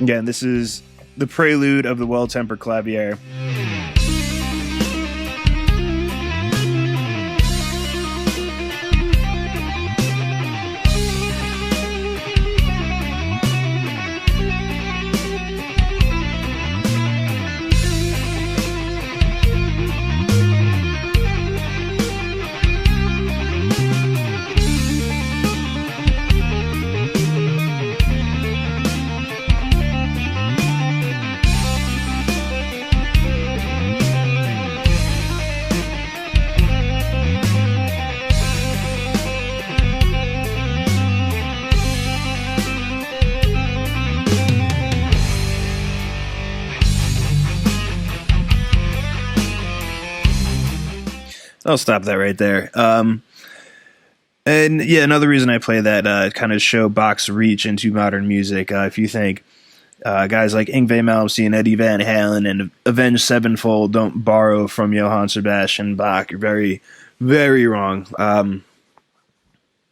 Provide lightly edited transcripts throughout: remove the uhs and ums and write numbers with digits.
Again, this is the prelude of the Well-Tempered Clavier. I'll stop that right there. And yeah, another reason I play that kind of show Bach's reach into modern music. If you think guys like Yngwie Malmsteen, Eddie Van Halen, and Avenged Sevenfold don't borrow from Johann Sebastian Bach, you're very, very wrong.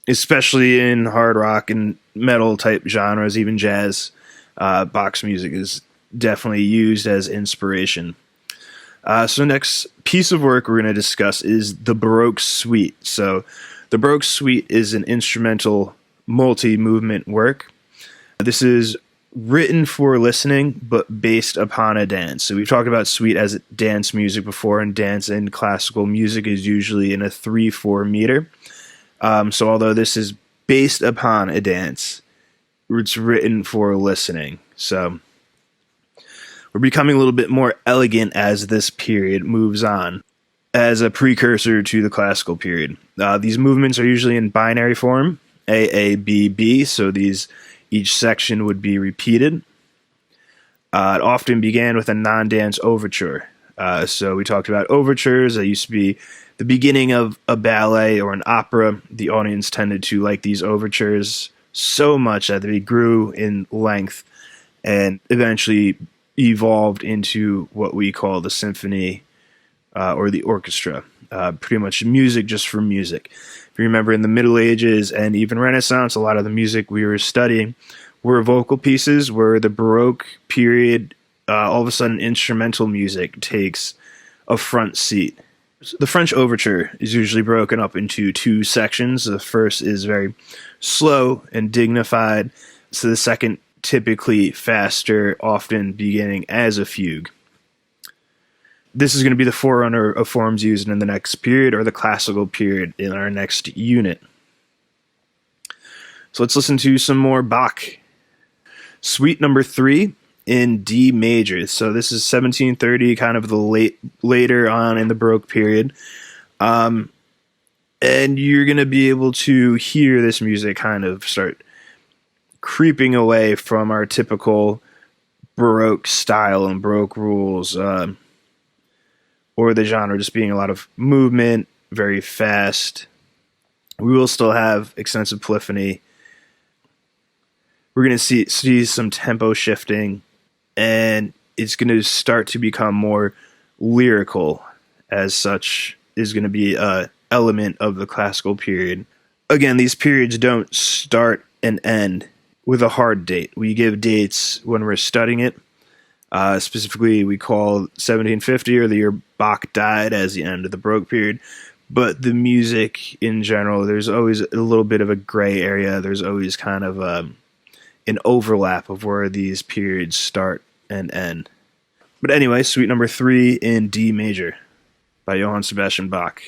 Especially in hard rock and metal type genres, even jazz, Bach's music is definitely used as inspiration. So next piece of work we're going to discuss is the Baroque Suite. So the Baroque Suite is an instrumental multi-movement work. This is written for listening, but based upon a dance. So we've talked about suite as dance music before, and dance in classical music is usually in a 3/4 meter. So although this is based upon a dance, it's written for listening. So we're becoming a little bit more elegant as this period moves on, as a precursor to the classical period. These movements are usually in binary form, A, A, B, B, so each section would be repeated. It often began with a non-dance overture. So we talked about overtures. That used to be the beginning of a ballet or an opera. The audience tended to like these overtures so much that they grew in length and eventually evolved into what we call the symphony or the orchestra. Pretty much music just for music. If you remember, in the Middle Ages and even Renaissance, a lot of the music we were studying were vocal pieces, where the Baroque period, all of a sudden instrumental music takes a front seat. The French overture is usually broken up into two sections. The first is very slow and dignified, so the second typically faster, often beginning as a fugue. This is going to be the forerunner of forms used in the next period, or the classical period, in our next unit. So let's listen to some more Bach. Suite number 3 in D major. So this is 1730, kind of the later on in the Baroque period. And you're going to be able to hear this music kind of start creeping away from our typical Baroque style and Baroque rules, or the genre just being a lot of movement, very fast. We will still have extensive polyphony. We're going to see some tempo shifting, and it's going to start to become more lyrical. As such, is going to be an element of the classical period. Again, these periods don't start and end with a hard date. We give dates when we're studying it. Specifically, we call 1750, or the year Bach died, as the end of the Baroque period. But the music in general, there's always a little bit of a gray area. There's always kind of an overlap of where these periods start and end. But anyway, suite number 3 in D major by Johann Sebastian Bach.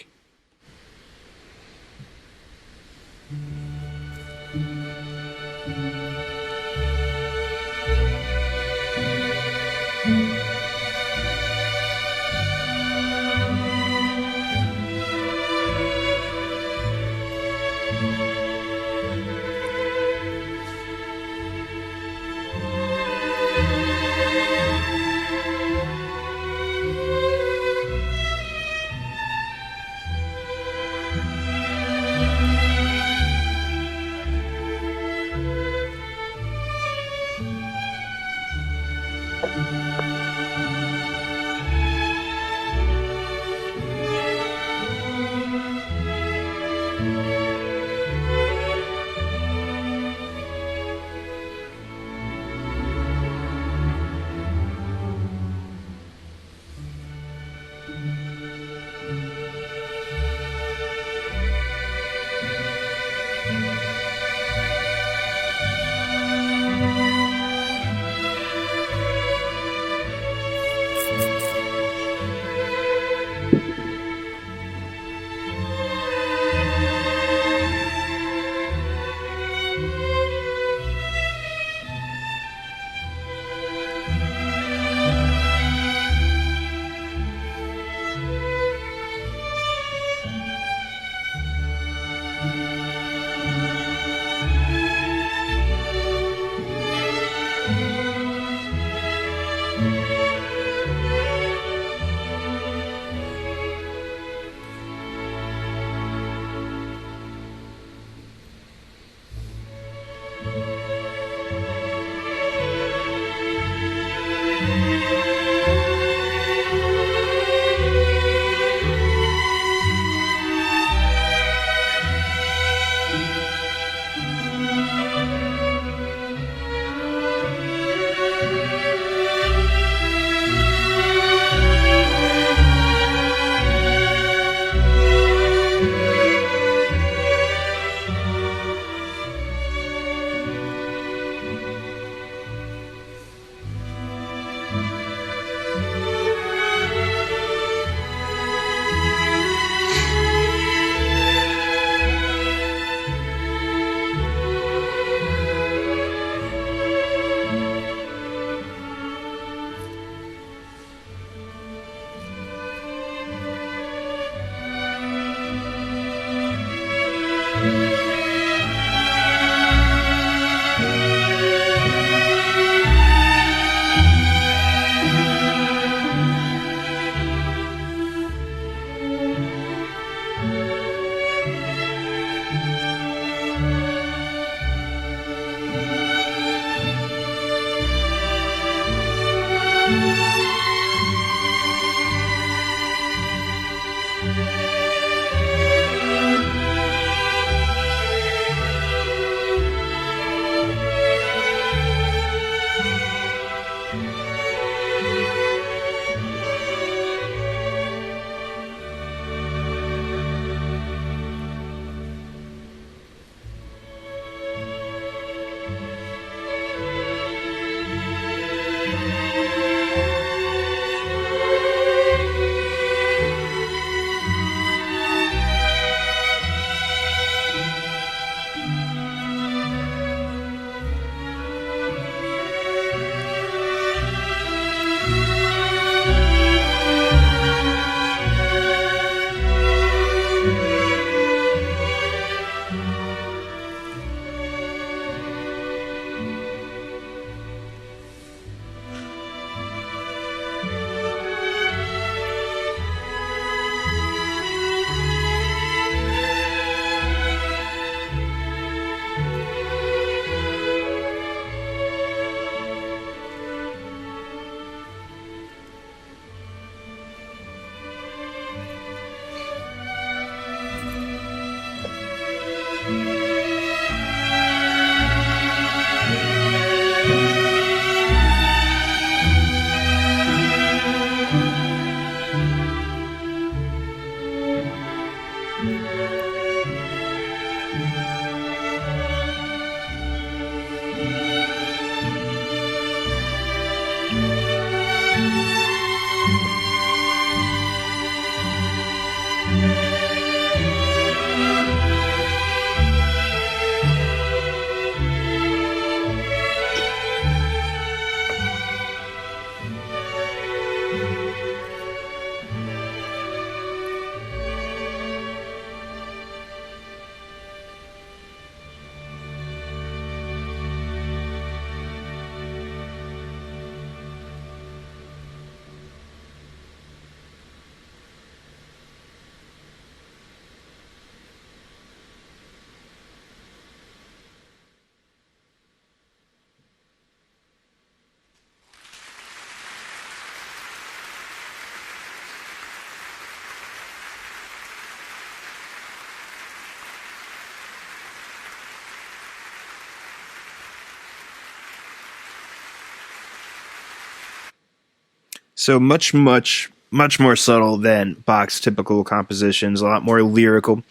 So much more subtle than Bach's typical compositions, a lot more lyrical.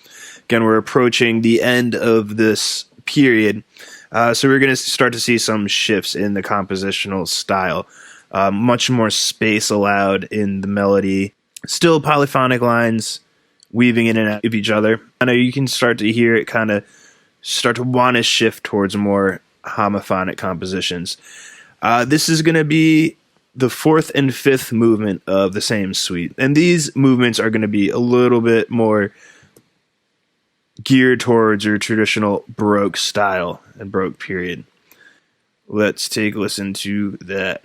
Again, we're approaching the end of this period, so we're going to start to see some shifts in the compositional style. Much more space allowed in the melody. Still polyphonic lines weaving in and out of each other. I know you can start to hear it kind of start to want to shift towards more homophonic compositions. This is going to be the fourth and fifth movement of the same suite. And these movements are going to be a little bit more geared towards your traditional Baroque style and Baroque period. Let's take a listen to that.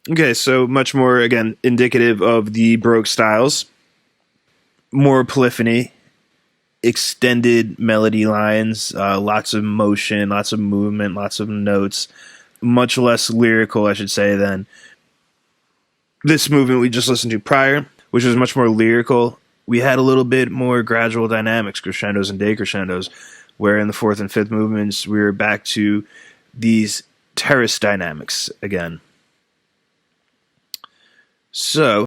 Okay, so much more, again, indicative of the Baroque styles. More polyphony extended melody lines, lots of motion, lots of movement, lots of notes, much less lyrical, I should say, than this movement we just listened to prior, which was much more lyrical. We had a little bit more gradual dynamics, crescendos and decrescendos, where in the fourth and fifth movements we were back to these terrace dynamics again. So